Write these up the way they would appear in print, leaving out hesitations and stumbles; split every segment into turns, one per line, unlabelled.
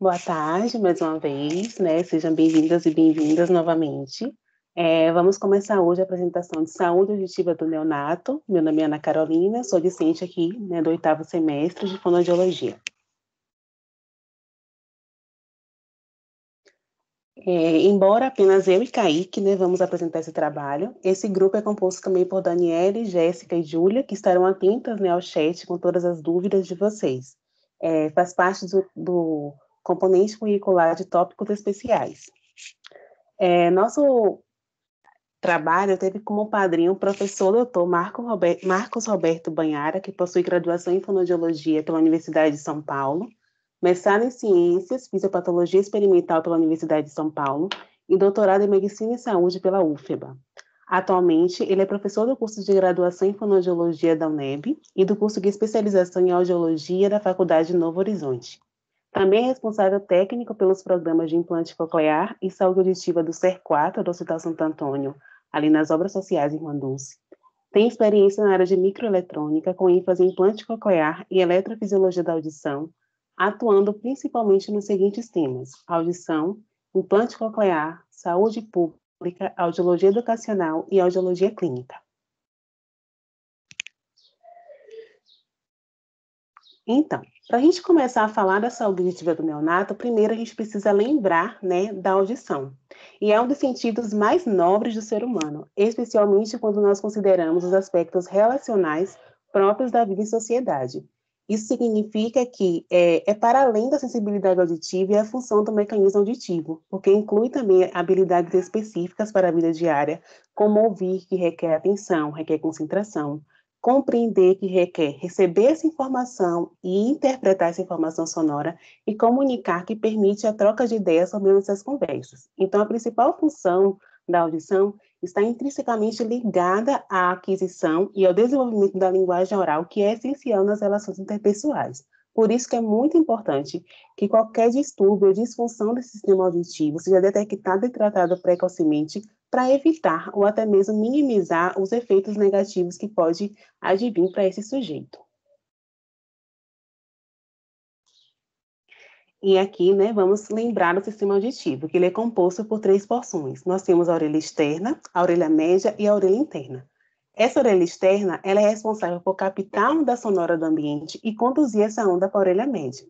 Boa tarde, mais uma vez, né? Sejam bem-vindas e bem-vindas novamente. Vamos começar hoje a apresentação de saúde auditiva do neonato. Meu nome é Ana Carolina, sou discente aqui, né, do 8º semestre de fonoaudiologia. Embora apenas eu e Kaique, né, vamos apresentar esse trabalho, esse grupo é composto também por Daniele, Jéssica e Júlia, que estarão atentas, né, ao chat com todas as dúvidas de vocês. Faz parte do componente curricular de tópicos especiais. Nosso trabalho teve como padrinho o professor Dr. Marcos Roberto Banhara, que possui graduação em fonoaudiologia pela Universidade de São Paulo, mestrado em ciências, fisiopatologia experimental pela Universidade de São Paulo e doutorado em medicina e saúde pela UFBA. Atualmente, ele é professor do curso de graduação em fonoaudiologia da UNEB e do curso de especialização em audiologia da Faculdade de Novo Horizonte. Também é responsável técnico pelos programas de implante coclear e saúde auditiva do SER4 do Hospital Santo Antônio, ali nas obras sociais em Irmã Dulce. Tem experiência na área de microeletrônica, com ênfase em implante coclear e eletrofisiologia da audição, atuando principalmente nos seguintes temas: audição, implante coclear, saúde pública, audiologia educacional e audiologia clínica. Então, para a gente começar a falar da saúde auditiva do neonato, primeiro a gente precisa lembrar, né, da audição. E é um dos sentidos mais nobres do ser humano, especialmente quando nós consideramos os aspectos relacionais próprios da vida em sociedade. Isso significa que é para além da sensibilidade auditiva e a função do mecanismo auditivo, porque inclui também habilidades específicas para a vida diária, como ouvir, que requer atenção, requer concentração, compreender, que requer receber essa informação e interpretar essa informação sonora, e comunicar, que permite a troca de ideias sobre essas conversas. Então, a principal função da audição está intrinsecamente ligada à aquisição e ao desenvolvimento da linguagem oral, que é essencial nas relações interpessoais. Por isso que é muito importante que qualquer distúrbio ou disfunção desse sistema auditivo seja detectado e tratado precocemente, para evitar ou até mesmo minimizar os efeitos negativos que pode advir para esse sujeito. E aqui, né, vamos lembrar do sistema auditivo, que ele é composto por 3 porções. Nós temos a orelha externa, a orelha média e a orelha interna. Essa orelha externa, ela é responsável por captar a onda sonora do ambiente e conduzir essa onda para a orelha média.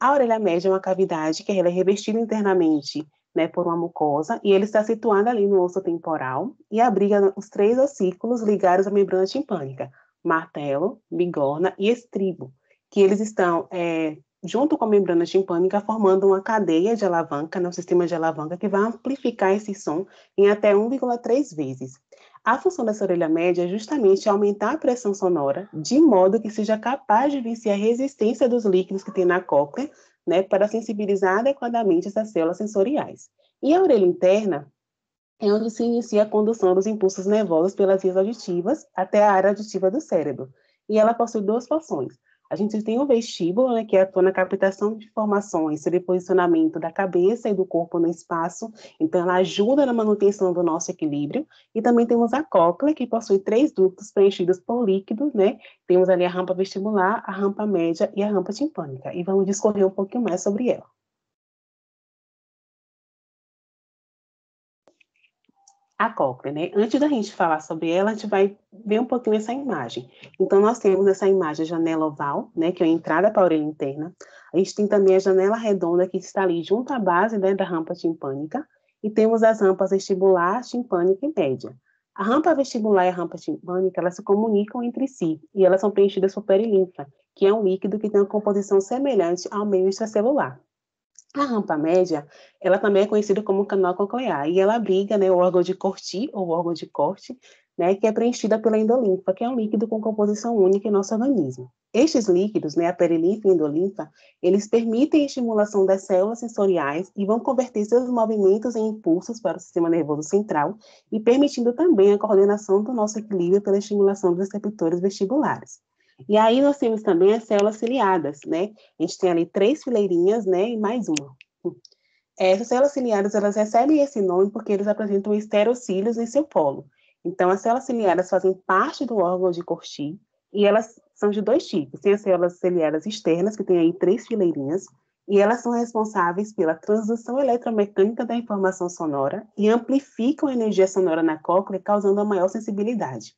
A orelha média é uma cavidade que ela é revestida internamente, né, por uma mucosa, e ele está situado ali no osso temporal e abriga os 3 ossículos ligados à membrana timpânica, martelo, bigorna e estribo, que eles estão junto com a membrana timpânica, formando uma cadeia de alavanca, um sistema de alavanca, que vai amplificar esse som em até 1,3 vezes. A função dessa orelha média é justamente aumentar a pressão sonora, de modo que seja capaz de vencer a resistência dos líquidos que tem na cóclea, né, para sensibilizar adequadamente essas células sensoriais. E a orelha interna é onde se inicia a condução dos impulsos nervosos pelas vias auditivas até a área auditiva do cérebro. E ela possui 2 funções. A gente tem o vestíbulo, né, que atua na captação de informações sobre o posicionamento da cabeça e do corpo no espaço, então ela ajuda na manutenção do nosso equilíbrio, e também temos a cóclea, que possui 3 ductos preenchidos por líquido, né, temos ali a rampa vestibular, a rampa média e a rampa timpânica, e vamos discorrer um pouquinho mais sobre ela. A cóclea, né? Antes da gente falar sobre ela, a gente vai ver um pouquinho essa imagem. Então, nós temos essa imagem, a janela oval, né, que é a entrada para a orelha interna. A gente tem também a janela redonda, que está ali junto à base, né, da rampa timpânica. E temos as rampas vestibular, timpânica e média. A rampa vestibular e a rampa timpânica, elas se comunicam entre si, e elas são preenchidas por perilinfa, que é um líquido que tem uma composição semelhante ao meio extracelular. A rampa média, ela também é conhecida como canal coclear, e ela abriga, né, o órgão de Corti, ou órgão de Corte, né, que é preenchida pela endolinfa, que é um líquido com composição única em nosso organismo. Estes líquidos, né, a perilinfa e a endolinfa, eles permitem a estimulação das células sensoriais e vão converter seus movimentos em impulsos para o sistema nervoso central, e permitindo também a coordenação do nosso equilíbrio pela estimulação dos receptores vestibulares. E aí nós temos também as células ciliadas, né? A gente tem ali 3 fileirinhas, né? E mais uma. Essas células ciliadas, elas recebem esse nome porque eles apresentam esterocílios em seu polo. Então, as células ciliadas fazem parte do órgão de Corti, e elas são de 2 tipos. Tem as células ciliadas externas, que tem aí 3 fileirinhas, e elas são responsáveis pela transdução eletromecânica da informação sonora e amplificam a energia sonora na cóclea, causando a maior sensibilidade.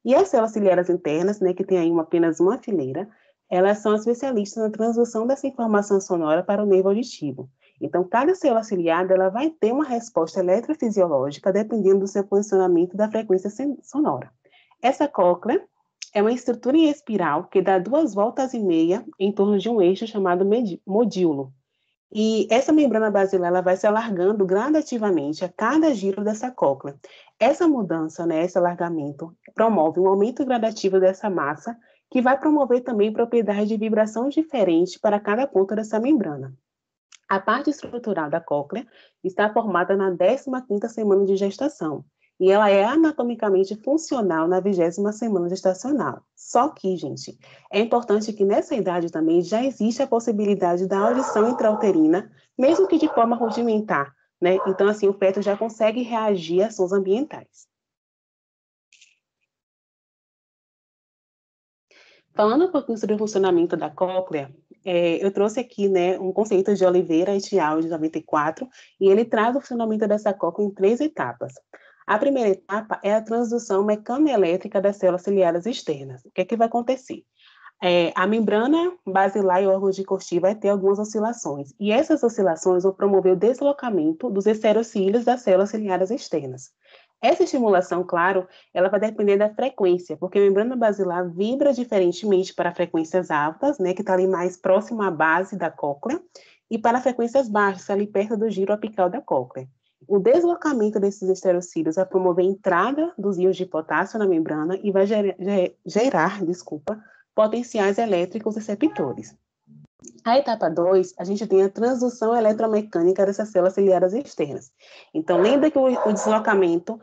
E as células ciliares internas, né, que tem aí apenas uma fileira, elas são especialistas na transdução dessa informação sonora para o nervo auditivo. Então, cada célula ciliada ela vai ter uma resposta eletrofisiológica dependendo do seu posicionamento da frequência sonora. Essa cóclea é uma estrutura em espiral que dá 2,5 voltas em torno de um eixo chamado modíolo. E essa membrana basilar ela vai se alargando gradativamente a cada giro dessa cóclea. Essa mudança, né, esse alargamento, promove um aumento gradativo dessa massa, que vai promover também propriedades de vibração diferentes para cada ponta dessa membrana. A parte estrutural da cóclea está formada na 15ª semana de gestação, e ela é anatomicamente funcional na 20ª semana gestacional. Só que, gente, é importante que nessa idade também já existe a possibilidade da audição intrauterina, mesmo que de forma rudimentar, né? Então, assim, o feto já consegue reagir a sons ambientais. Falando um pouquinho sobre o funcionamento da cóclea, eu trouxe aqui, né, um conceito de Oliveira et al. De 94, e ele traz o funcionamento dessa cóclea em 3 etapas. A primeira etapa é a transdução mecanoelétrica das células ciliares externas. O que é que vai acontecer? A membrana basilar e o órgão de Corti vai ter algumas oscilações, e essas oscilações vão promover o deslocamento dos esterocílios das células ciliares externas. Essa estimulação, claro, ela vai depender da frequência, porque a membrana basilar vibra diferentemente para frequências altas, né, que está ali mais próximo à base da cóclea, e para frequências baixas, ali perto do giro apical da cóclea. O deslocamento desses esterocílios vai promover a entrada dos íons de potássio na membrana e vai gerar potenciais elétricos receptores. A etapa 2, a gente tem a transdução eletromecânica dessas células ciliares externas. Então, lembra que o deslocamento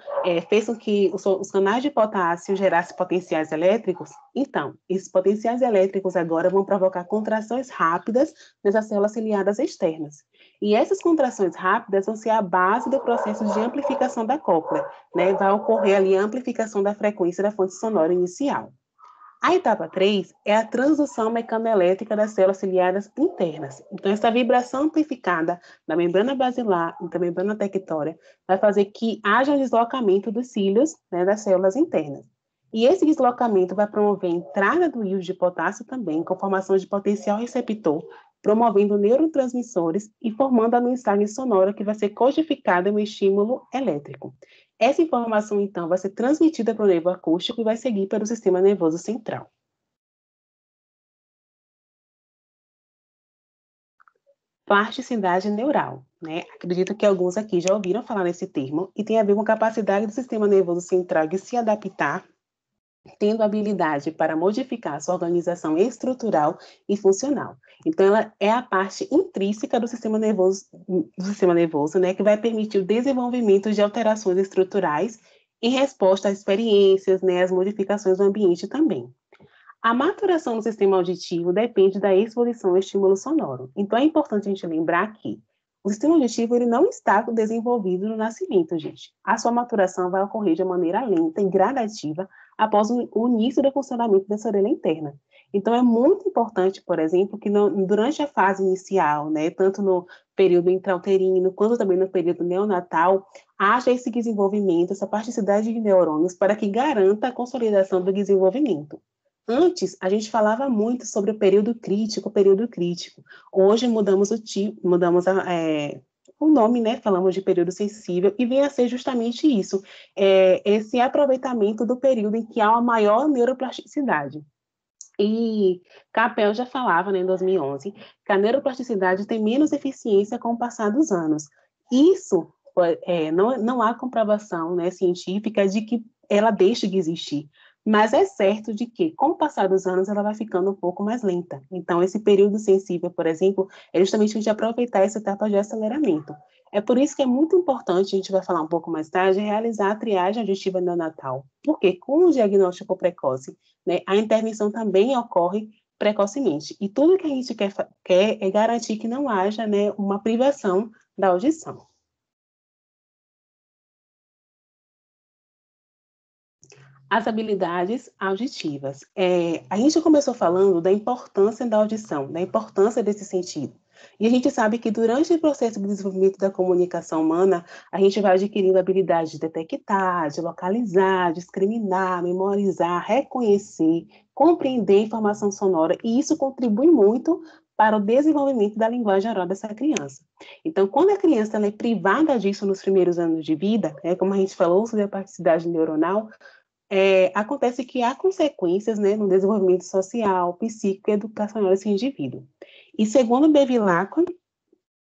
fez com que os canais de potássio gerassem potenciais elétricos? Então, esses potenciais elétricos agora vão provocar contrações rápidas nessas células ciliares externas. E essas contrações rápidas vão ser a base do processo de amplificação da cóclea, né? Vai ocorrer ali a amplificação da frequência da fonte sonora inicial. A etapa 3 é a transdução mecanoelétrica das células ciliares internas. Então, essa vibração amplificada da membrana basilar e da membrana tectória vai fazer que haja um deslocamento dos cílios, né, das células internas. E esse deslocamento vai promover a entrada do íon de potássio também, com formação de potencial receptor, promovendo neurotransmissores e formando a mensagem sonora que vai ser codificada em um estímulo elétrico. Essa informação, então, vai ser transmitida para o nervo acústico e vai seguir para o sistema nervoso central. Plasticidade neural, né? Acredito que alguns aqui já ouviram falar nesse termo e tem a ver com a capacidade do sistema nervoso central de se adaptar, tendo habilidade para modificar sua organização estrutural e funcional. Então, ela é a parte intrínseca do sistema nervoso, né, que vai permitir o desenvolvimento de alterações estruturais em resposta às experiências, né, às modificações do ambiente também. A maturação do sistema auditivo depende da exposição ao estímulo sonoro. Então, é importante a gente lembrar que o sistema auditivo ele não está desenvolvido no nascimento, gente. A sua maturação vai ocorrer de maneira lenta e gradativa após o início do funcionamento dessa orelha interna. Então, é muito importante, por exemplo, que durante a fase inicial, né, tanto no período intrauterino, quanto também no período neonatal, haja esse desenvolvimento, essa plasticidade de neurônios para que garanta a consolidação do desenvolvimento. Antes, a gente falava muito sobre o período crítico, Hoje mudamos o nome, né? Falamos de período sensível, e vem a ser justamente isso, esse aproveitamento do período em que há uma maior neuroplasticidade. E Capel já falava, né, em 2011, que a neuroplasticidade tem menos eficiência com o passar dos anos. Isso, não há comprovação, né, científica de que ela deixe de existir, mas é certo de que, com o passar dos anos, ela vai ficando um pouco mais lenta. Então, esse período sensível, por exemplo, é justamente a gente aproveitar essa etapa de aceleramento. É por isso que é muito importante, a gente vai falar um pouco mais tarde, realizar a triagem auditiva neonatal. Porque com o diagnóstico precoce, né, a intervenção também ocorre precocemente. E tudo que a gente quer é garantir que não haja, né, uma privação da audição. As habilidades auditivas. A gente começou falando da importância da audição, da importância desse sentido. E a gente sabe que durante o processo de desenvolvimento da comunicação humana, a gente vai adquirindo a habilidade de detectar, de localizar, discriminar, memorizar, reconhecer, compreender a informação sonora, e isso contribui muito para o desenvolvimento da linguagem oral dessa criança. Então, quando a criança ela é privada disso nos primeiros anos de vida, como a gente falou sobre a plasticidade neuronal, acontece que há consequências, né, no desenvolvimento social, psíquico e educacional desse indivíduo. E segundo Bevilacqua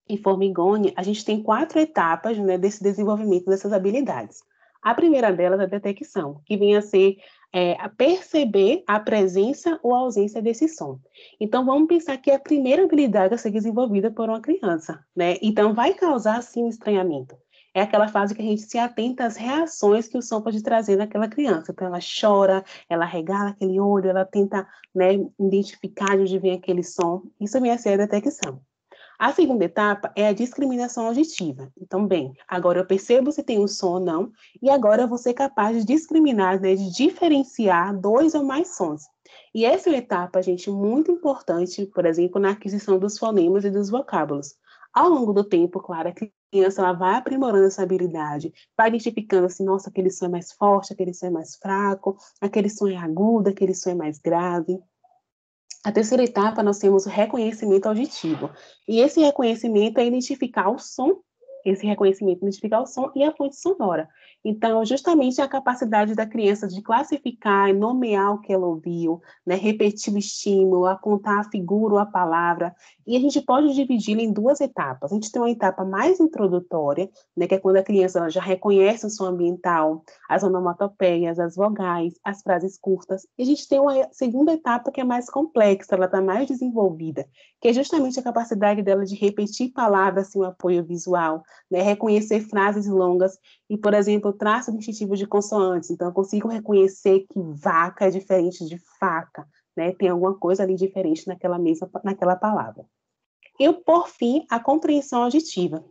e Formigoni, a gente tem 4 etapas, né, desse desenvolvimento dessas habilidades. A primeira delas é a detecção, que vem a ser a perceber a presença ou a ausência desse som. Então, vamos pensar que é a primeira habilidade a ser desenvolvida por uma criança, né? Então, vai causar, sim, um estranhamento. É aquela fase que a gente se atenta às reações que o som pode trazer naquela criança. Então, ela chora, ela regala aquele olho, ela tenta, né, identificar de onde vem aquele som. Isso vem a ser a detecção. A segunda etapa é a discriminação auditiva. Então, bem, agora eu percebo se tem um som ou não, e agora eu vou ser capaz de discriminar, né, de diferenciar 2 ou mais sons. E essa é uma etapa, gente, muito importante, por exemplo, na aquisição dos fonemas e dos vocábulos. Ao longo do tempo, claro, a criança ela vai aprimorando essa habilidade, vai identificando assim, nossa, aquele som é mais forte, aquele som é mais fraco, aquele som é agudo, aquele som é mais grave. A terceira etapa, nós temos o reconhecimento auditivo. E esse reconhecimento é identificar o som, esse reconhecimento é identificar o som e a fonte sonora. Então, justamente a capacidade da criança de classificar e nomear o que ela ouviu, né, repetir o estímulo, apontar a figura ou a palavra. E a gente pode dividi-la em 2 etapas. A gente tem uma etapa mais introdutória, né, que é quando a criança ela já reconhece o som ambiental, as onomatopeias, as vogais, as frases curtas. E a gente tem uma segunda etapa que é mais complexa, ela está mais desenvolvida, que é justamente a capacidade dela de repetir palavras sem um apoio visual, né, reconhecer frases longas e, por exemplo, traço distintivo de consoantes. Então, eu consigo reconhecer que vaca é diferente de faca, né? Tem alguma coisa ali diferente naquela palavra. E, por fim, a compreensão auditiva.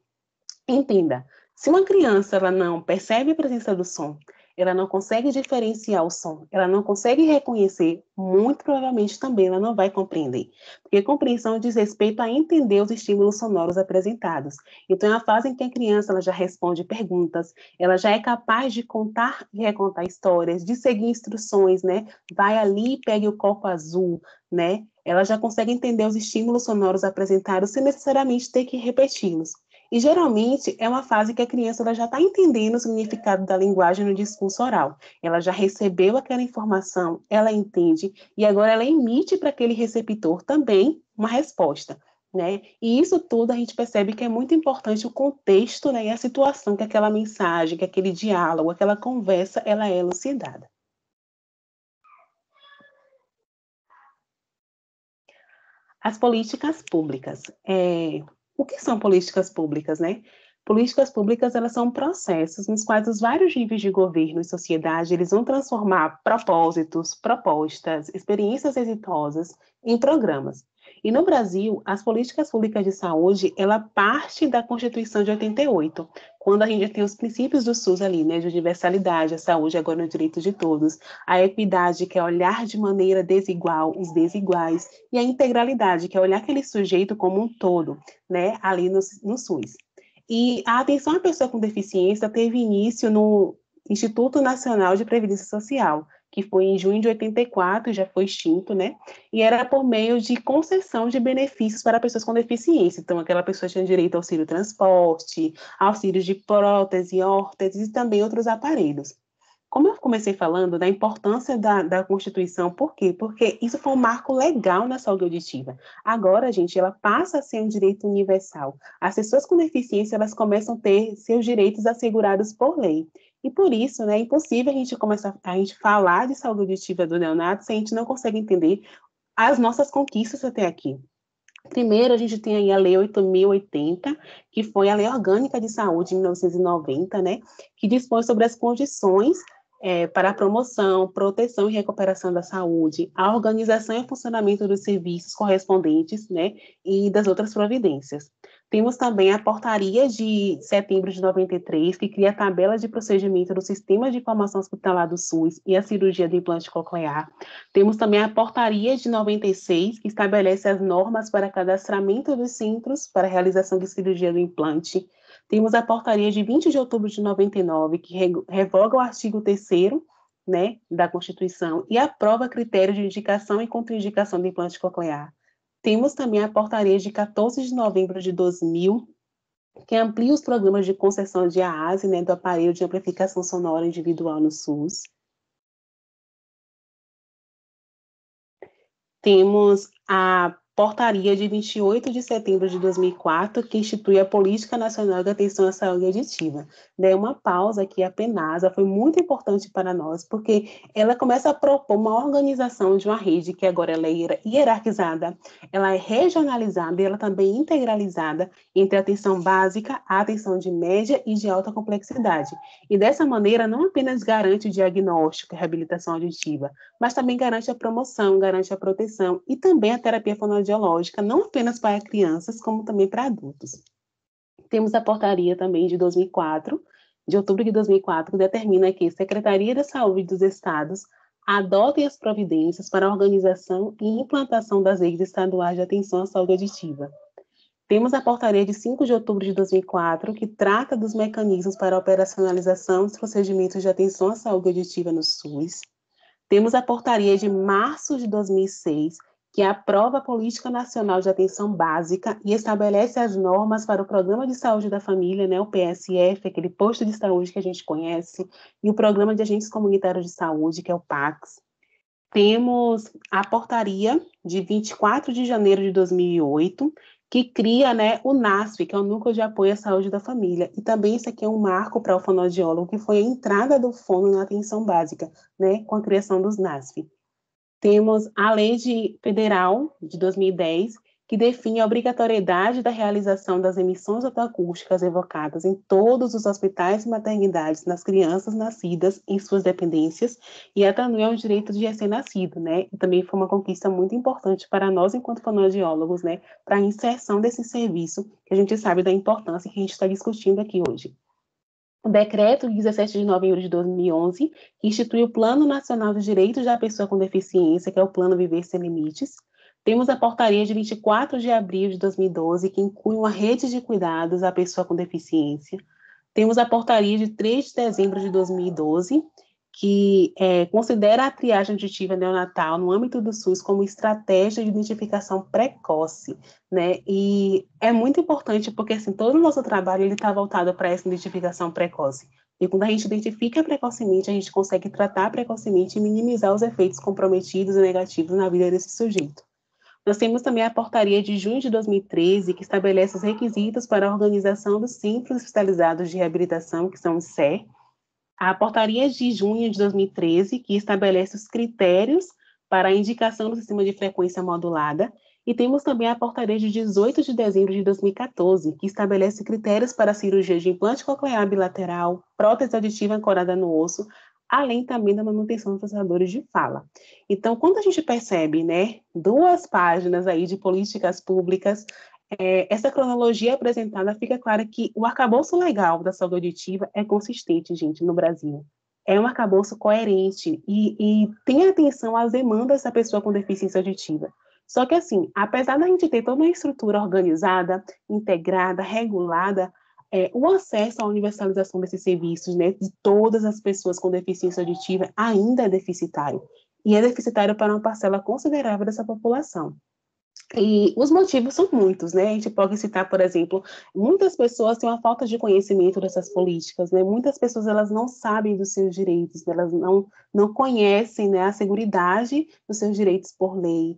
Entenda, se uma criança ela não percebe a presença do som, ela não consegue diferenciar o som, ela não consegue reconhecer, muito provavelmente também ela não vai compreender. Porque compreensão diz respeito a entender os estímulos sonoros apresentados. Então, é a fase em que a criança ela já responde perguntas, ela já é capaz de contar e recontar histórias, de seguir instruções, né? Vai ali e pegue o copo azul, né? Ela já consegue entender os estímulos sonoros apresentados sem necessariamente ter que repeti-los. E geralmente é uma fase que a criança ela já está entendendo o significado da linguagem no discurso oral. Ela já recebeu aquela informação, ela entende, e agora ela emite para aquele receptor também uma resposta. Né? E isso tudo a gente percebe que é muito importante o contexto, né, e a situação que aquela mensagem, que aquele diálogo, aquela conversa, ela é elucidada. As políticas públicas. O que são políticas públicas, né? Políticas públicas, elas são processos nos quais os vários níveis de governo e sociedade, eles vão transformar propósitos, propostas, experiências exitosas em programas. E no Brasil, as políticas públicas de saúde, ela parte da Constituição de 88, quando a gente tem os princípios do SUS ali, né, de universalidade, a saúde agora no direito de todos, a equidade, que é olhar de maneira desigual os desiguais, e a integralidade, que é olhar aquele sujeito como um todo, né, ali no SUS. E a atenção à pessoa com deficiência teve início no Instituto Nacional de Previdência Social, que foi em junho de 84, já foi extinto, né? E era por meio de concessão de benefícios para pessoas com deficiência. Então, aquela pessoa tinha direito ao auxílio transporte, auxílios de prótese, órtese e também outros aparelhos. Como eu comecei falando da importância da Constituição, por quê? Porque isso foi um marco legal na saúde auditiva. Agora, gente, ela passa a ser um direito universal. As pessoas com deficiência, elas começam a ter seus direitos assegurados por lei. E por isso, né, é impossível a gente começar a gente falar de saúde auditiva do neonato se a gente não consegue entender as nossas conquistas até aqui. Primeiro, a gente tem aí a Lei 8.080, que foi a Lei Orgânica de Saúde de 1990, né, que dispõe sobre as condições para a promoção, proteção e recuperação da saúde, a organização e funcionamento dos serviços correspondentes, né, e das outras providências. Temos também a portaria de setembro de 93, que cria a tabela de procedimento do Sistema de Informação Hospitalar do SUS e a cirurgia do implante coclear. Temos também a portaria de 96, que estabelece as normas para cadastramento dos centros para a realização de cirurgia do implante. Temos a portaria de 20 de outubro de 99, que revoga o artigo 3º, né, da Constituição e aprova critérios de indicação e contraindicação do implante coclear. Temos também a portaria de 14 de novembro de 2000, que amplia os programas de concessão de AASE, né, do aparelho de amplificação sonora individual no SUS. Temos a portaria de 28 de setembro de 2004, que institui a Política Nacional de Atenção à Saúde Auditiva. Dei uma pausa aqui, a PENASA foi muito importante para nós, porque ela começa a propor uma organização de uma rede que agora ela é hierarquizada, ela é regionalizada e ela também é integralizada entre a atenção básica, a atenção de média e de alta complexidade. E dessa maneira, não apenas garante o diagnóstico e reabilitação auditiva, mas também garante a promoção, garante a proteção e também a terapia fonoaudiológica, não apenas para crianças, como também para adultos. Temos a portaria também de 2004, de outubro de 2004, que determina que a Secretaria da Saúde dos Estados adotem as providências para a organização e implantação das redes estaduais de atenção à saúde auditiva. Temos a portaria de 5 de outubro de 2004, que trata dos mecanismos para a operacionalização dos procedimentos de atenção à saúde auditiva no SUS. Temos a portaria de março de 2006, que aprova a Política Nacional de Atenção Básica e estabelece as normas para o Programa de Saúde da Família, né, o PSF, aquele posto de saúde que a gente conhece, e o Programa de Agentes Comunitários de Saúde, que é o PACS. Temos a portaria de 24 de janeiro de 2008, que cria, né, o NASF, que é o Núcleo de Apoio à Saúde da Família. E também isso aqui é um marco para o fonoaudiólogo, que foi a entrada do fono na atenção básica, né, com a criação dos NASF. Temos a Lei Federal de 2010, que define a obrigatoriedade da realização das emissões otoacústicas evocadas em todos os hospitais e maternidades nas crianças nascidas em suas dependências, e ela também é um direito de recém-nascido, né? E também foi uma conquista muito importante para nós, enquanto fonoaudiólogos, né? Para a inserção desse serviço, que a gente sabe da importância que a gente está discutindo aqui hoje. O decreto de 17 de novembro de 2011, que institui o Plano Nacional dos Direitos da Pessoa com Deficiência, que é o Plano Viver Sem Limites. Temos a portaria de 24 de abril de 2012, que inclui uma rede de cuidados à pessoa com deficiência. Temos a portaria de 3 de dezembro de 2012, que considera a triagem auditiva neonatal no âmbito do SUS como estratégia de identificação precoce, né? E é muito importante porque, assim, todo o nosso trabalho está voltado para essa identificação precoce. E quando a gente identifica precocemente, a gente consegue tratar precocemente e minimizar os efeitos comprometidos e negativos na vida desse sujeito. Nós temos também a portaria de junho de 2013, que estabelece os requisitos para a organização dos Centros Especializados de Reabilitação, que são os CER, a portaria de junho de 2013, que estabelece os critérios para a indicação do sistema de frequência modulada, e temos também a portaria de 18 de dezembro de 2014, que estabelece critérios para a cirurgia de implante coclear bilateral, prótese auditiva ancorada no osso, além também da manutenção dos processadores de fala. Então, quando a gente percebe, né, 2 páginas aí de políticas públicas, essa cronologia apresentada, fica claro que o arcabouço legal da saúde auditiva é consistente, gente, no Brasil. É um arcabouço coerente e tem atenção às demandas da pessoa com deficiência auditiva. Só que, assim, apesar da gente ter toda uma estrutura organizada, integrada, regulada, o acesso à universalização desses serviços, né, de todas as pessoas com deficiência auditiva ainda é deficitário. E é deficitário para uma parcela considerável dessa população. E os motivos são muitos, né? A gente pode citar, por exemplo, muitas pessoas têm uma falta de conhecimento dessas políticas, né? Muitas pessoas, elas não sabem dos seus direitos, elas não conhecem, né, a seguridade dos seus direitos por lei.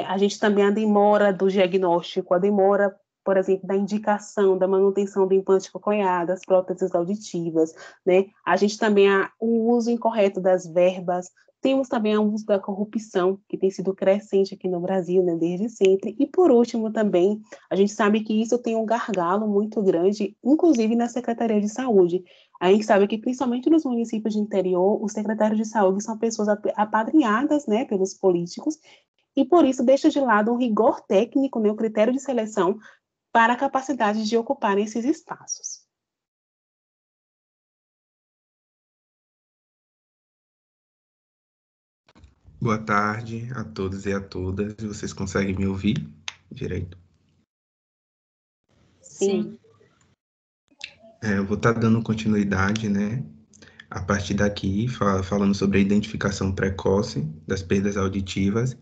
A gente também a demora do diagnóstico, a demora, por exemplo, da indicação, da manutenção do implante coclear, das próteses auditivas, né? A gente também o uso incorreto das verbas. Temos também o uso da corrupção, que tem sido crescente aqui no Brasil, né, desde sempre. E, por último, também, a gente sabe que isso tem um gargalo muito grande, inclusive na Secretaria de Saúde. A gente sabe que, principalmente nos municípios de interior, os secretários de saúde são pessoas apadrinhadas, né, pelos políticos, e, por isso, deixa de lado um rigor técnico, né, o critério de seleção, para a capacidade de ocupar esses espaços.
Boa tarde a todos e a todas. Vocês conseguem me ouvir direito?
Sim.
Eu vou estar dando continuidade, né, a partir daqui, falando sobre a identificação precoce das perdas auditivas,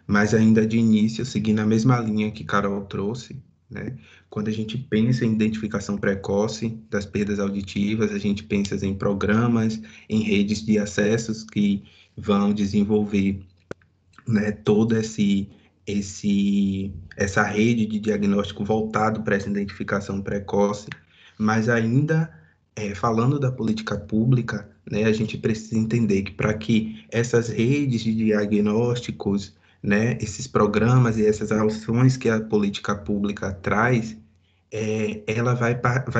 mas ainda de início, seguindo a mesma linha que Carol trouxe, né, quando a gente pensa em identificação precoce das perdas auditivas, a gente pensa em programas, em redes de acessos que vão desenvolver, né, toda essa rede de diagnóstico voltado para essa identificação precoce, mas ainda falando da política pública, né, a gente precisa entender que para que essas redes de diagnósticos, né, esses programas e essas ações que a política pública traz, ela vai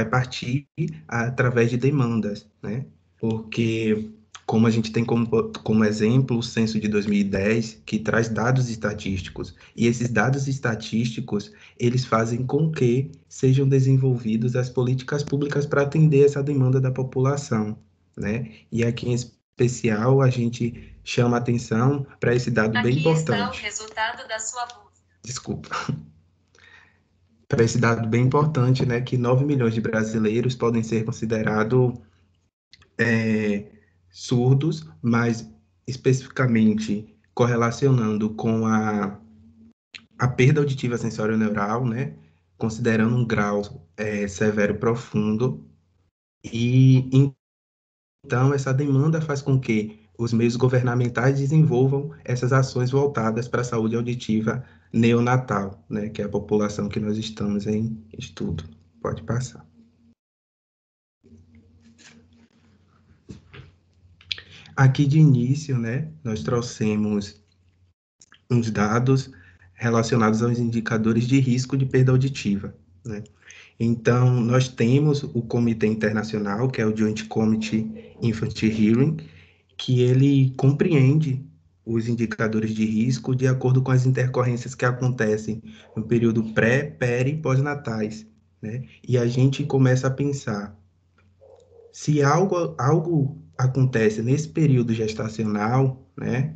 partir através de demandas, né? Porque, como a gente tem como exemplo o censo de 2010, que traz dados estatísticos, e esses dados estatísticos, eles fazem com que sejam desenvolvidas as políticas públicas para atender essa demanda da população, né? E aqui em especial, a gente chama atenção para esse dado bem importante. Aqui está o resultado da sua busca. Desculpa. Para esse dado bem importante, né, que 9 milhões de brasileiros podem ser considerados surdos, mas especificamente correlacionando com a perda auditiva sensório-neural, né, considerando um grau severo profundo, e então essa demanda faz com que os meios governamentais desenvolvam essas ações voltadas para a saúde auditiva neonatal, né, que é a população que nós estamos em estudo. Pode passar. Aqui de início, né, nós trouxemos uns dados relacionados aos indicadores de risco de perda auditiva, né? Então, nós temos o Comitê Internacional, que é o Joint Committee Infant Hearing, que ele compreende os indicadores de risco de acordo com as intercorrências que acontecem no período pré, peri e pós-natais, né? E a gente começa a pensar, se algo acontece nesse período gestacional, né?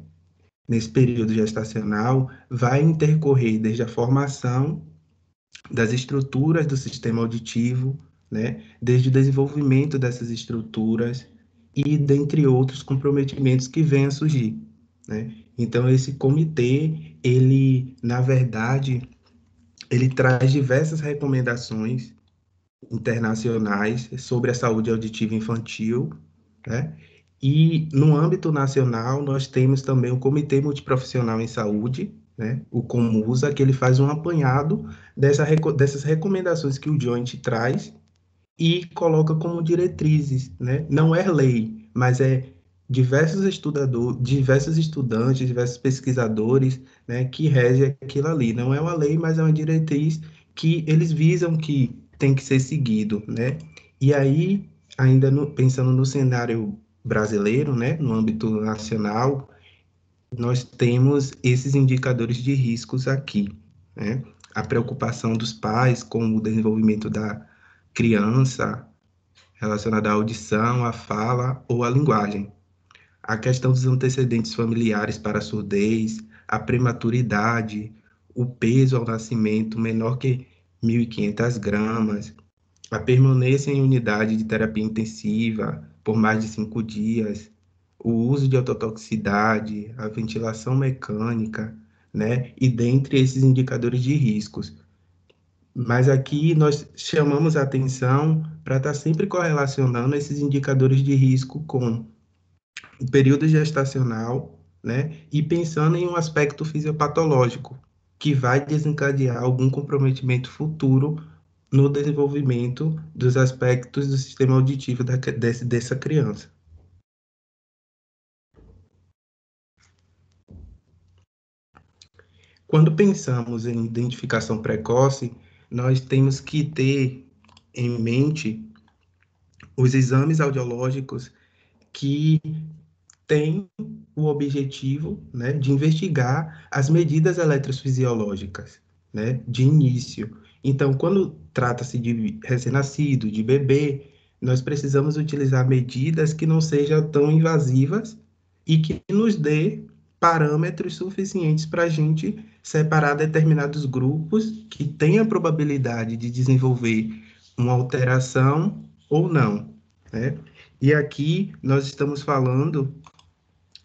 Nesse período gestacional, vai intercorrer desde a formação das estruturas do sistema auditivo, né? Desde o desenvolvimento dessas estruturas e dentre outros comprometimentos que venham a surgir, né? Então, esse comitê, ele, na verdade, ele traz diversas recomendações internacionais sobre a saúde auditiva infantil, né? E no âmbito nacional, nós temos também o Comitê Multiprofissional em Saúde, né? O COMUSA, que ele faz um apanhado dessas recomendações que o Joint traz e coloca como diretrizes, né? Não é lei, mas é diversos estudadores, diversos estudantes, diversos pesquisadores, né, que regem aquilo ali. Não é uma lei, mas é uma diretriz que eles visam que tem que ser seguido, né? E aí, ainda pensando no cenário brasileiro, né, no âmbito nacional, nós temos esses indicadores de riscos aqui, né? A preocupação dos pais com o desenvolvimento da criança relacionada à audição, à fala ou à linguagem. A questão dos antecedentes familiares para a surdez, a prematuridade, o peso ao nascimento menor que 1.500 gramas, a permanência em unidade de terapia intensiva por mais de 5 dias, o uso de ototoxicidade, a ventilação mecânica, né? E dentre esses indicadores de riscos. Mas aqui nós chamamos a atenção para estar sempre correlacionando esses indicadores de risco com o período gestacional, né? E pensando em um aspecto fisiopatológico, que vai desencadear algum comprometimento futuro no desenvolvimento dos aspectos do sistema auditivo dessa criança. Quando pensamos em identificação precoce, nós temos que ter em mente os exames audiológicos que têm o objetivo, né, de investigar as medidas eletrofisiológicas, né, de início. Então, quando trata-se de recém-nascido, de bebê, nós precisamos utilizar medidas que não sejam tão invasivas e que nos dê parâmetros suficientes para a gente separar determinados grupos que têm a probabilidade de desenvolver uma alteração ou não, né? E aqui nós estamos falando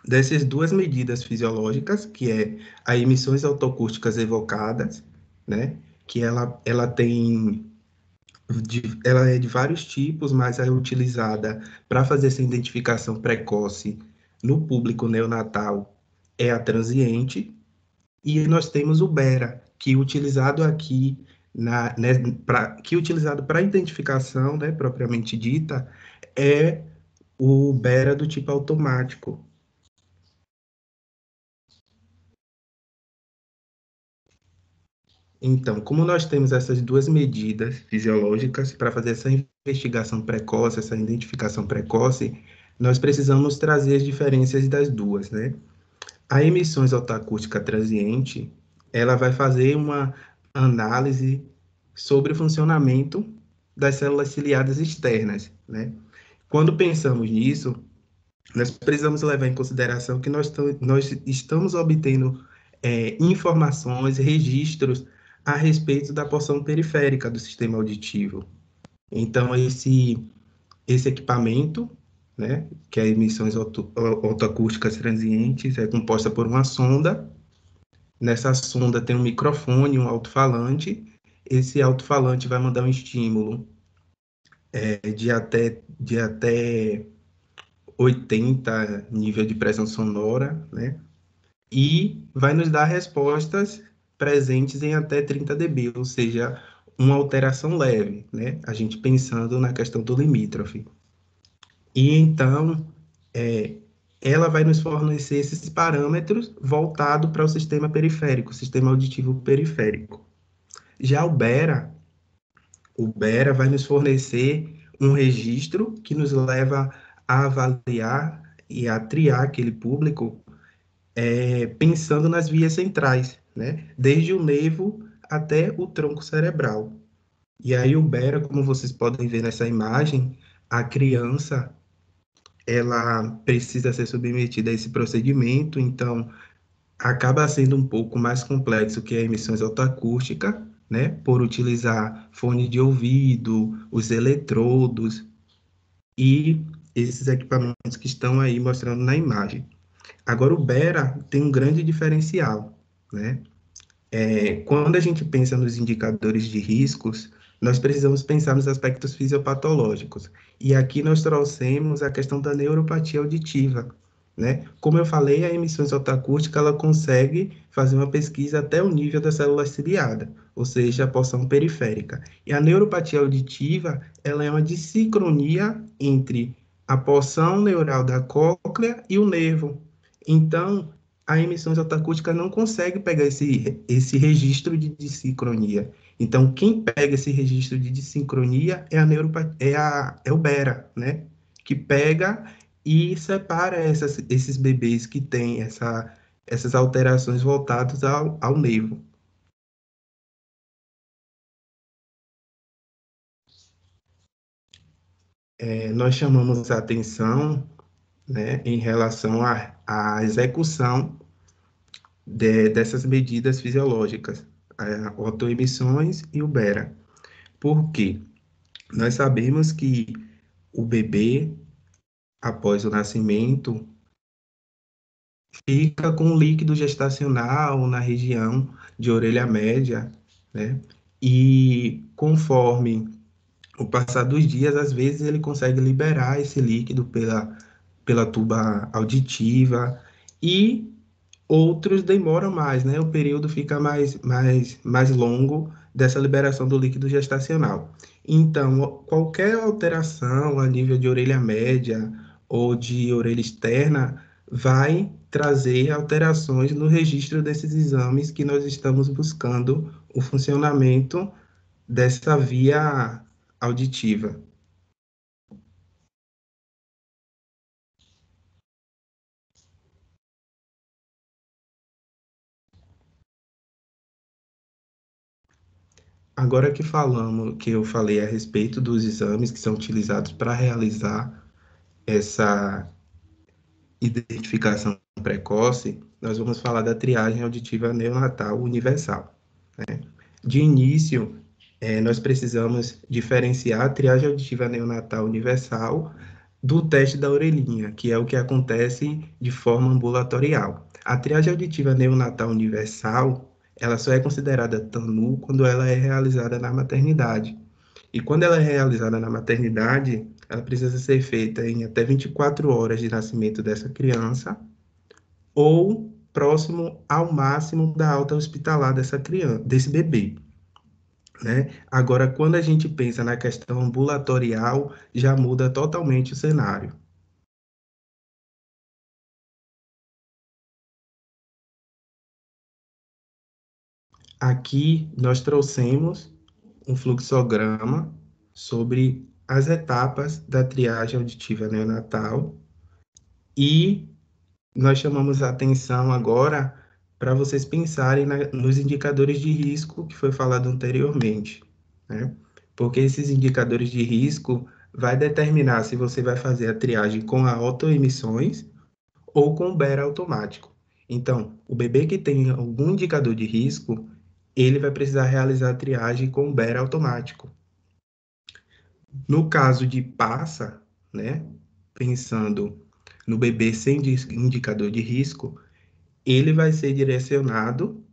dessas duas medidas fisiológicas, que é as emissões autoacústicas evocadas, né? Que ela tem ela é de vários tipos, mas é utilizada para fazer essa identificação precoce no público neonatal é a transiente, e nós temos o BERA, que utilizado aqui que utilizado para identificação, né, propriamente dita, é o BERA do tipo automático. Então, como nós temos essas duas medidas fisiológicas para fazer essa investigação precoce, essa identificação precoce, nós precisamos trazer as diferenças das duas, né? A emissões otoacústica transiente, ela vai fazer uma análise sobre o funcionamento das células ciliadas externas, né? Quando pensamos nisso, nós precisamos levar em consideração que nós estamos obtendo informações, registros a respeito da porção periférica do sistema auditivo. Então, esse equipamento, né, que é emissões otoacústicas transientes, é composta por uma sonda. Nessa sonda tem um microfone, um alto-falante. Esse alto-falante vai mandar um estímulo de até 80 nível de pressão sonora, né? E vai nos dar respostas presentes em até 30 dB, ou seja, uma alteração leve, né? A gente pensando na questão do limítrofe. E então, é, ela vai nos fornecer esses parâmetros voltado para o sistema periférico, o sistema auditivo periférico. Já o BERA vai nos fornecer um registro que nos leva a avaliar e a triar aquele público pensando nas vias centrais, né? Desde o nervo até o tronco cerebral. E aí o BERA, como vocês podem ver nessa imagem, a criança ela precisa ser submetida a esse procedimento, então acaba sendo um pouco mais complexo que a emissões autoacústica, né? Por utilizar fone de ouvido, os eletrodos e esses equipamentos que estão aí mostrando na imagem. Agora, o BERA tem um grande diferencial, né? Quando a gente pensa nos indicadores de riscos, nós precisamos pensar nos aspectos fisiopatológicos. E aqui nós trouxemos a questão da neuropatia auditiva, né? Como eu falei, a emissão otoacústica ela consegue fazer uma pesquisa até o nível da célula ciliada, ou seja, a porção periférica. E a neuropatia auditiva, ela é uma dissincronia entre a porção neural da cóclea e o nervo. Então, a emissão otoacústica não consegue pegar esse registro de dissincronia. Então, quem pega esse registro de dissincronia é o BERA, né? Que pega e separa esses bebês que têm essas alterações voltadas ao nervo. Nós chamamos a atenção, né, em relação à execução dessas medidas fisiológicas, a autoemissões e o BERA. Por quê? Nós sabemos que o bebê, após o nascimento, fica com líquido gestacional na região de orelha média, né? E conforme o passar dos dias, às vezes ele consegue liberar esse líquido pela tuba auditiva e outros demoram mais, né? O período fica mais longo dessa liberação do líquido gestacional. Então, qualquer alteração a nível de orelha média ou de orelha externa vai trazer alterações no registro desses exames que nós estamos buscando o funcionamento dessa via auditiva. Agora que falamos, que eu falei a respeito dos exames que são utilizados para realizar essa identificação precoce, nós vamos falar da triagem auditiva neonatal universal. De início, nós precisamos diferenciar a triagem auditiva neonatal universal do teste da orelhinha, que é o que acontece de forma ambulatorial. A triagem auditiva neonatal universal, ela só é considerada TANU quando ela é realizada na maternidade. E quando ela é realizada na maternidade, ela precisa ser feita em até 24 horas de nascimento dessa criança ou próximo ao máximo da alta hospitalar dessa criança, desse bebê, né? Agora, quando a gente pensa na questão ambulatorial, já muda totalmente o cenário. Aqui nós trouxemos um fluxograma sobre as etapas da triagem auditiva neonatal e nós chamamos a atenção agora para vocês pensarem nos indicadores de risco que foi falado anteriormente, né? Porque esses indicadores de risco vai determinar se você vai fazer a triagem com a autoemissões ou com o BER automático. Então, o bebê que tem algum indicador de risco, ele vai precisar realizar a triagem com o BER automático. No caso de PASSA, né, pensando no bebê sem indicador de risco, ele vai ser direcionado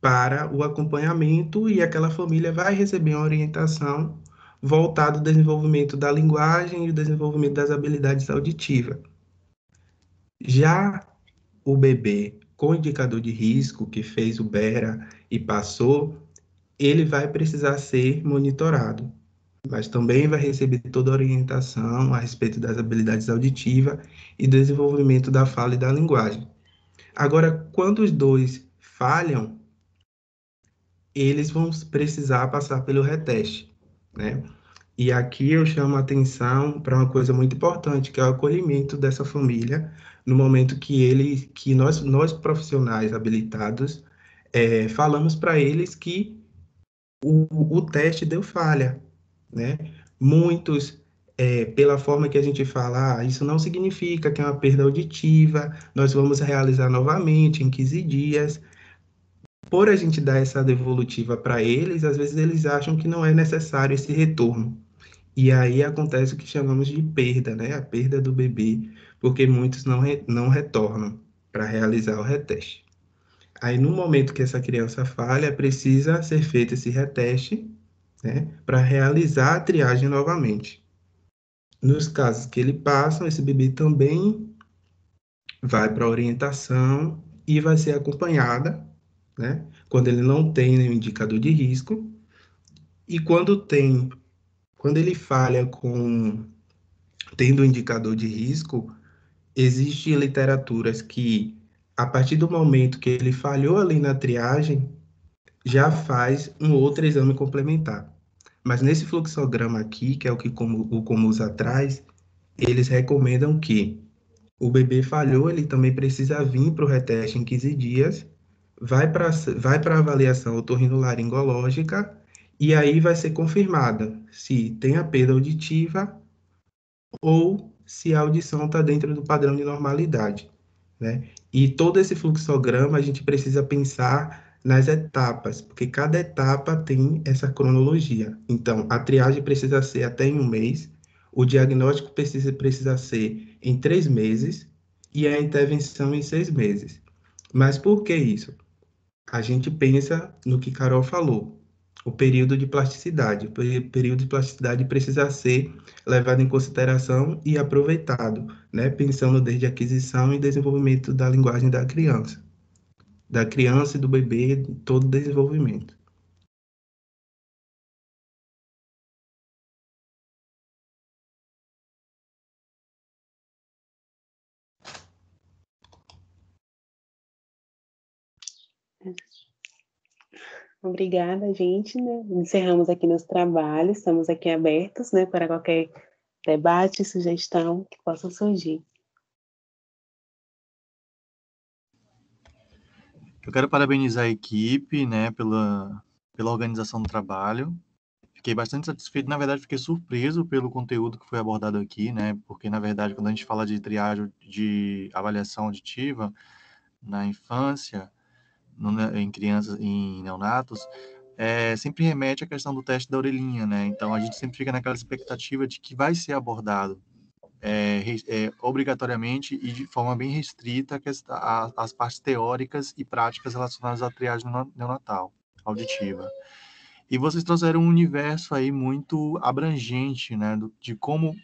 para o acompanhamento e aquela família vai receber uma orientação voltada ao desenvolvimento da linguagem e o desenvolvimento das habilidades auditivas. Já o bebê com indicador de risco, que fez o BERA e passou, ele vai precisar ser monitorado, mas também vai receber toda a orientação a respeito das habilidades auditivas e desenvolvimento da fala e da linguagem. Agora, quando os dois falham, eles vão precisar passar pelo reteste, né? E aqui eu chamo a atenção para uma coisa muito importante, que é o acolhimento dessa família no momento que nós profissionais habilitados, falamos para eles que o teste deu falha, né? Muitos, pela forma que a gente fala, isso não significa que é uma perda auditiva, nós vamos realizar novamente em 15 dias. Por a gente dar essa devolutiva para eles, às vezes eles acham que não é necessário esse retorno. E aí acontece o que chamamos de perda, né? A perda do bebê, porque muitos não retornam para realizar o reteste. Aí, no momento que essa criança falha, precisa ser feito esse reteste, né? Para realizar a triagem novamente. Nos casos que ele passa, esse bebê também vai para a orientação e vai ser acompanhada, né? Quando ele não tem nenhum indicador de risco. E quando ele falha com tendo um indicador de risco, existem literaturas que, a partir do momento que ele falhou ali na triagem, já faz um outro exame complementar. Mas nesse fluxograma aqui, que é o que o Comusa traz, eles recomendam que o bebê falhou, ele também precisa vir para o reteste em 15 dias, vai para a avaliação otorrinolaringológica, e aí vai ser confirmada se tem a perda auditiva ou se a audição está dentro do padrão de normalidade, né? E todo esse fluxograma a gente precisa pensar nas etapas, porque cada etapa tem essa cronologia. Então, a triagem precisa ser até em um mês, o diagnóstico precisa ser em 3 meses e a intervenção em 6 meses. Mas por que isso? A gente pensa no que Carol falou, o período de plasticidade. O período de plasticidade precisa ser levado em consideração e aproveitado, né? Pensando desde a aquisição e desenvolvimento da linguagem da criança e do bebê, todo o desenvolvimento.
Obrigada, gente, né? Encerramos aqui nos trabalhos, estamos aqui abertos, né, para qualquer debate, sugestão que possa surgir.
Eu quero parabenizar a equipe, né, pela organização do trabalho. Fiquei bastante satisfeito, na verdade, fiquei surpreso pelo conteúdo que foi abordado aqui, né? Porque, na verdade, quando a gente fala de triagem de avaliação auditiva na infância, em crianças, em neonatos, sempre remete à questão do teste da orelhinha, né? Então, a gente sempre fica naquela expectativa de que vai ser abordado obrigatoriamente e de forma bem restrita as partes teóricas e práticas relacionadas à triagem neonatal auditiva. E vocês trouxeram um universo aí muito abrangente, né, de como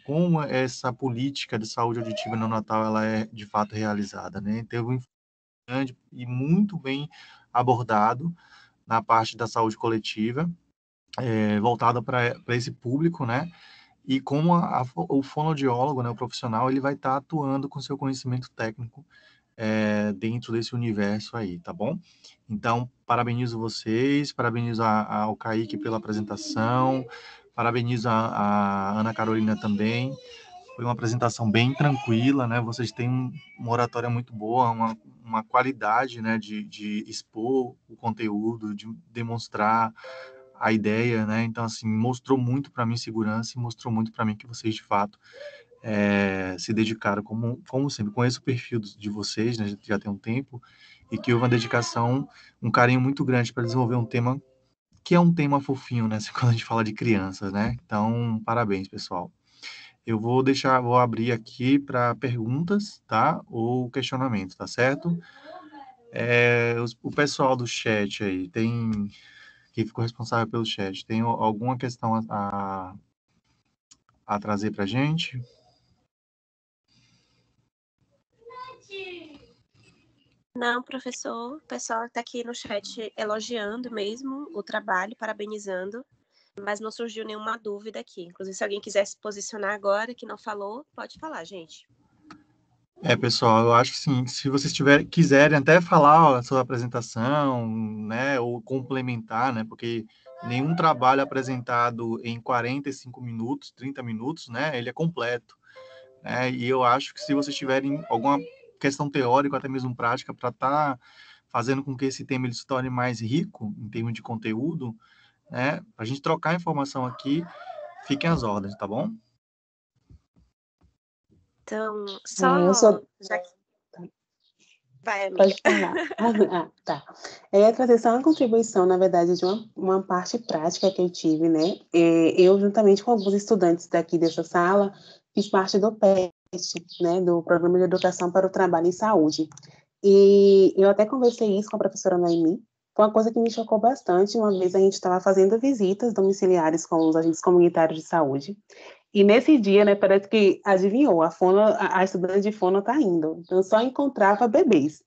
essa política de saúde auditiva neonatal ela é de fato realizada, né? Teve um grande e muito bem abordado na parte da saúde coletiva, voltada para esse público, né? E como o fonoaudiólogo, né, o profissional, ele vai estar atuando com seu conhecimento técnico dentro desse universo aí, tá bom? Então, parabenizo vocês, parabenizo ao Kaique pela apresentação, parabenizo a Ana Carolina também. Foi uma apresentação bem tranquila, né? Vocês têm uma oratória muito boa, uma qualidade, né, de expor o conteúdo, de demonstrar a ideia, né? Então, assim, mostrou muito para mim segurança e mostrou muito para mim que vocês, de fato, se dedicaram, como sempre. Conheço o perfil de vocês, né? Já tem um tempo, e que houve uma dedicação, um carinho muito grande para desenvolver um tema que é um tema fofinho, né? Quando a gente fala de crianças, né? Então, parabéns, pessoal. Eu vou abrir aqui para perguntas, tá? Ou questionamento, tá certo? O pessoal do chat aí, quem ficou responsável pelo chat, tem alguma questão a trazer para a gente?
Não, professor, o pessoal está aqui no chat elogiando mesmo o trabalho, parabenizando, mas não surgiu nenhuma dúvida aqui. Inclusive, se alguém quiser se posicionar agora, que não falou, pode falar, gente.
Pessoal, eu acho que sim, se vocês quiserem até falar a sua apresentação, né, ou complementar, né, porque nenhum trabalho apresentado em 45 minutos, 30 minutos, né, ele é completo, né, e eu acho que se vocês tiverem alguma questão teórica, até mesmo prática, para estar fazendo com que esse tema ele se torne mais rico em termos de conteúdo, né, para a gente trocar informação aqui, fiquem às ordens, tá bom?
Então,
Eu sou...
Vai, amiga.
Pode falar. Tá. Eu ia trazer só uma contribuição, na verdade, de uma parte prática que eu tive, né? Eu, juntamente com alguns estudantes daqui dessa sala, fiz parte do PET, né? Do Programa de Educação para o Trabalho em Saúde. E eu até conversei isso com a professora Noemi. Foi uma coisa que me chocou bastante. Uma vez a gente estava fazendo visitas domiciliares com os agentes comunitários de saúde. E nesse dia, né, parece que adivinhou, a estudante de fono está indo. Então, só encontrava bebês.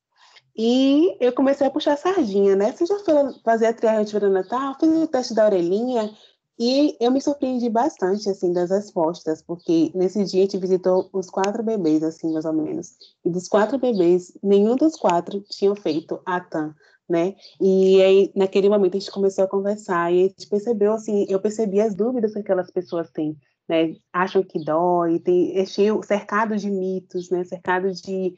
E eu comecei a puxar a sardinha, né? Você já foi fazer a triagem de Natal, fiz o teste da orelhinha, e eu me surpreendi bastante, assim, das respostas, porque nesse dia a gente visitou os 4 bebês, assim, mais ou menos. E dos 4 bebês, nenhum dos 4 tinham feito a TAM, né? E aí, naquele momento, a gente começou a conversar, e a gente percebeu, assim, eu percebi as dúvidas que aquelas pessoas têm, né? Acham que dói, é cheio, cercado de mitos, né? Cercado de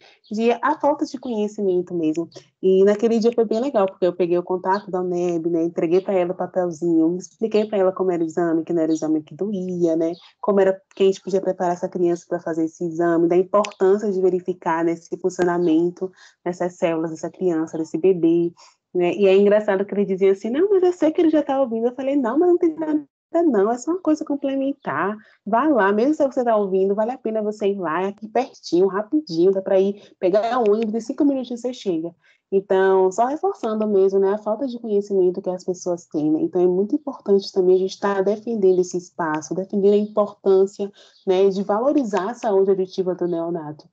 a falta de conhecimento mesmo. E naquele dia foi bem legal, porque eu peguei o contato da UNEB, né, entreguei para ela o papelzinho, expliquei para ela como era o exame, que não era o exame que doía, né, como era que a gente podia preparar essa criança para fazer esse exame, da importância de verificar nesse funcionamento nessas células dessa criança, desse bebê, né, e é engraçado que ele dizia assim, não, mas eu sei que ele já está ouvindo, eu falei, não, mas não tem nada não, é só uma coisa complementar, vá lá, mesmo se você está ouvindo, vale a pena você ir lá, é aqui pertinho, rapidinho, dá para ir pegar um ônibus, em 5 minutos você chega. Então, só reforçando mesmo, né, a falta de conhecimento que as pessoas têm, né? Então é muito importante também a gente estar defendendo esse espaço, defendendo a importância, né, de valorizar a saúde auditiva do neonato.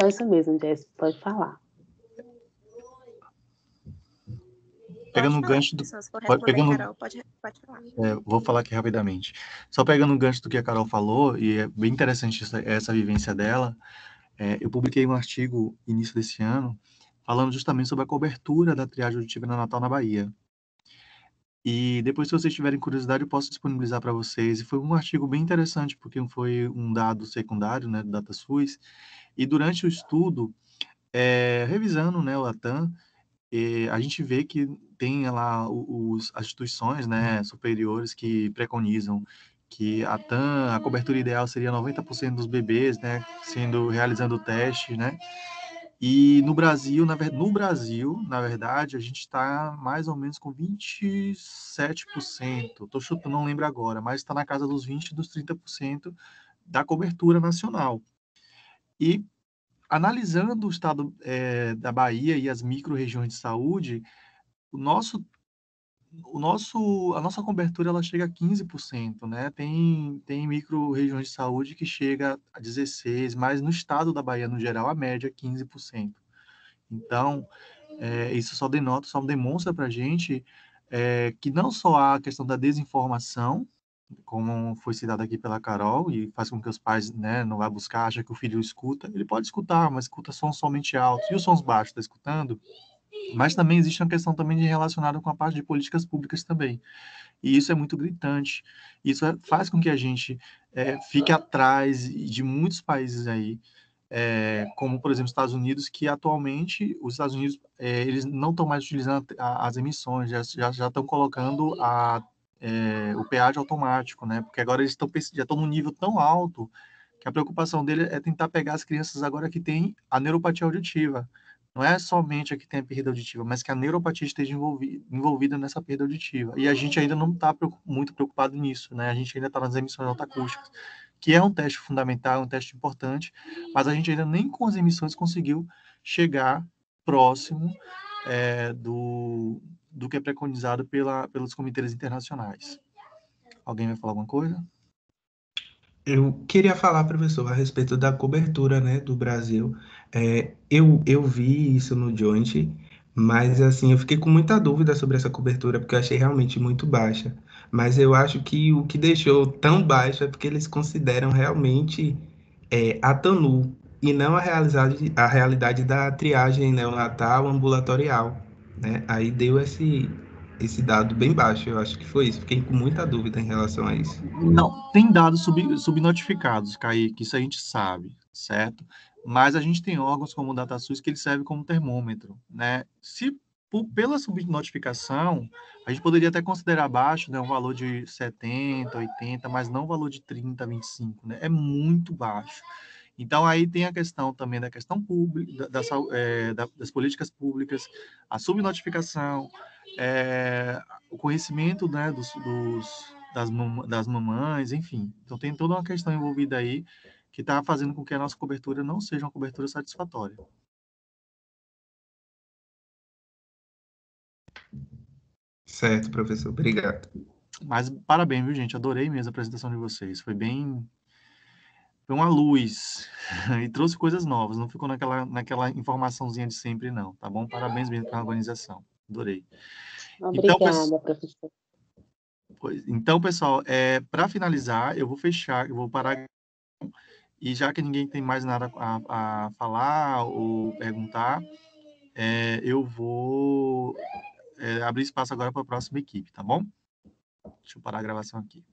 Só isso mesmo, Jess, pode falar.
Pegando o gancho do...
Carol, pode falar.
Vou falar aqui rapidamente. Só pegando o gancho do que a Carol falou, e é bem interessante essa vivência dela, eu publiquei um artigo início desse ano, falando justamente sobre a cobertura da triagem auditiva neonatal na Bahia. E depois, se vocês tiverem curiosidade, eu posso disponibilizar para vocês. E foi um artigo bem interessante, porque foi um dado secundário, né, do DataSUS, e durante o estudo, revisando, né, o ATAM, a gente vê que tem lá as instituições, né, superiores que preconizam que a TAM, a cobertura ideal seria 90% dos bebês, né, realizando o teste, né, e no Brasil, na verdade, a gente está mais ou menos com 27%. Estou chutando, não lembro agora, mas está na casa dos 20% dos 30% da cobertura nacional. E analisando o estado da Bahia e as micro-regiões de saúde, a nossa cobertura ela chega a 15%, né? Tem micro-regiões de saúde que chega a 16%, mas no estado da Bahia, no geral, a média é 15%. Então, isso só demonstra para a gente que não só há a questão da desinformação, como foi citado aqui pela Carol, e faz com que os pais, né, não vá buscar, acha que o filho escuta. Ele pode escutar, mas escuta sons somente altos. E os sons baixos, está escutando? Mas também existe uma questão também relacionada com a parte de políticas públicas também. E isso é muito gritante. Isso faz com que a gente fique atrás de muitos países aí, como, por exemplo, os Estados Unidos, que atualmente, os Estados Unidos, eles não estão mais utilizando as emissões, já estão colocando o pedágio automático, né? Porque agora eles já estão num nível tão alto que a preocupação dele é tentar pegar as crianças agora que têm a neuropatia auditiva. Não é somente a que tem a perda auditiva, mas que a neuropatia esteja envolvida nessa perda auditiva. E a gente ainda não está muito preocupado nisso, né? A gente ainda está nas emissões autoacústicas, que é um teste fundamental, um teste importante, mas a gente ainda nem com as emissões conseguiu chegar próximo do que é preconizado pelos comitês internacionais. Alguém vai falar alguma coisa?
Eu queria falar, professor, a respeito da cobertura, né, do Brasil. Eu vi isso no Joint, mas assim, eu fiquei com muita dúvida sobre essa cobertura, porque eu achei realmente muito baixa. Mas eu acho que o que deixou tão baixo é porque eles consideram realmente a TANU e não a realidade da triagem neonatal ambulatorial, né? Aí deu esse dado bem baixo, eu acho que foi isso. Fiquei com muita dúvida em relação a isso.
Não, tem dados subnotificados, Kaique, isso a gente sabe, certo? Mas a gente tem órgãos como o DataSUS que ele serve como termômetro, né? Se pela subnotificação, a gente poderia até considerar baixo, né, um valor de 70, 80, mas não um valor de 30, 25, né? É muito baixo. Então, aí tem a questão também da questão pública, das políticas públicas, a subnotificação, o conhecimento, né, das mamães, enfim. Então, tem toda uma questão envolvida aí que está fazendo com que a nossa cobertura não seja uma cobertura satisfatória.
Certo, professor. Obrigado.
Mas parabéns, viu, gente? Adorei mesmo a apresentação de vocês. Foi uma luz e trouxe coisas novas. Não ficou naquela informaçãozinha de sempre, não. Tá bom? Parabéns mesmo pela organização. Adorei. Então,
Obrigada, professor.
então pessoal, para finalizar, eu vou parar. E já que ninguém tem mais nada a falar ou perguntar, eu vou abrir espaço agora para a próxima equipe, tá bom? Deixa eu parar a gravação aqui.